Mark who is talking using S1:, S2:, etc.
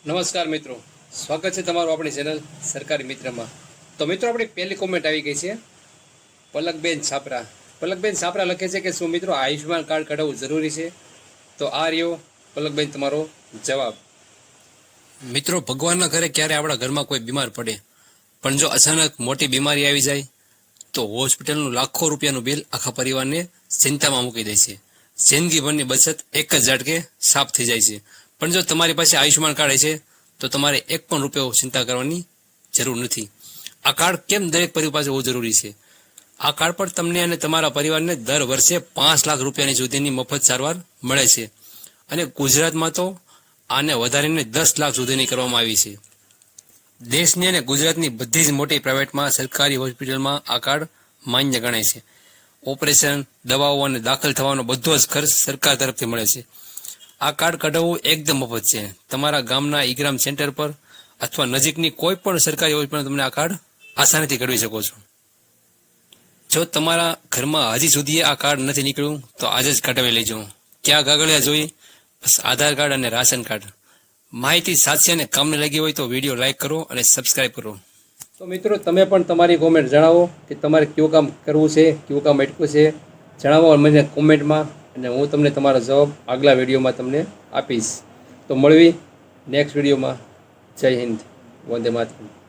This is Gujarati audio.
S1: નમસ્કાર મિત્રો, સ્વાગત છે તમારું આપણી ચેનલ સરકારી મિત્રમાં. તો મિત્રો આપણી પહેલી કોમેન્ટ આવી ગઈ છે પલકબેન છાપરા. પલકબેન છાપરા લખે છે કે શું મિત્રો આયુષ્યમાન કાર્ડ કઢાવવું જરૂરી છે? તો આ રહ્યો પલકબેન તમારો જવાબ. મિત્રો, ભગવાનના ઘરે ક્યારે આપણા ઘરમાં કોઈ બીમાર પડે, પણ જો અચાનક મોટી બીમારી આવી જાય તો હોસ્પિટલનું લાખો રૂપિયાનું બિલ આખા પરિવારને ચિંતામાં મૂકી દે છે. જિંદગીભરની બચત એક જ ઝાટકે સાફ થઈ જાય છે. પણ જો તમારી પાસે આયુષ્યમાન કાર્ડ છે તો તમારે એક પણ રૂપિયો ચિંતા કરવાની જરૂર નથી. આ કાર્ડ કેમ દરેક પરિવાર પાસે હોવું જરૂરી છે? આ કાર્ડ પર તમને અને તમારા પરિવારને દર વર્ષે 5 લાખ રૂપિયાની સુધીની મફત સારવાર મળે છે. અને ગુજરાતમાં તો આને વધારીને 10 લાખ સુધીની કરવામાં આવી છે. દેશની અને ગુજરાતની બધી જ મોટી પ્રાઇવેટમાં સરકારી હોસ્પિટલમાં આ કાર્ડ માન્ય ગણાય છે. ઓપરેશન, દવાઓ અને દાખલ થવાનો બધો જ ખર્ચ સરકાર તરફથી મળે છે. આ કાર્ડ કઢાવવું એકદમ મફત છે. તમારા ગામના ઈ-ગ્રામ સેન્ટર પર અથવા નજીકની કોઈ પણ સરકારી હોસ્પિટલમાં તમને આ કાર્ડ આસાનીથી કઢવી શકો છો. જો તમારા ઘરમાં હજી સુધી આ કાર્ડ નથી નીકળ્યું તો આજે જ કઢાવી લેજો. ક્યાં કાગળિયા જોઈ? બસ આધાર કાર્ડ અને રાશન કાર્ડ. માહિતી સાચી અને કામને લાગી હોય તો વિડીયો લાઈક કરો અને સબસ્ક્રાઈબ કરો. તો મિત્રો, તમે પણ તમારી કોમેન્ટ જણાવો કે તમારે કયું કામ કરવું છે, કયું કામ અટકવું છે, જણાવો મને કોમેન્ટમાં, અને હું તમને તમારો જવાબ આગલા વિડીયોમાં તમને આપીશ. તો મળવી નેક્સ્ટ વિડીયોમાં. જય હિન્દ, વંદે માતરમ.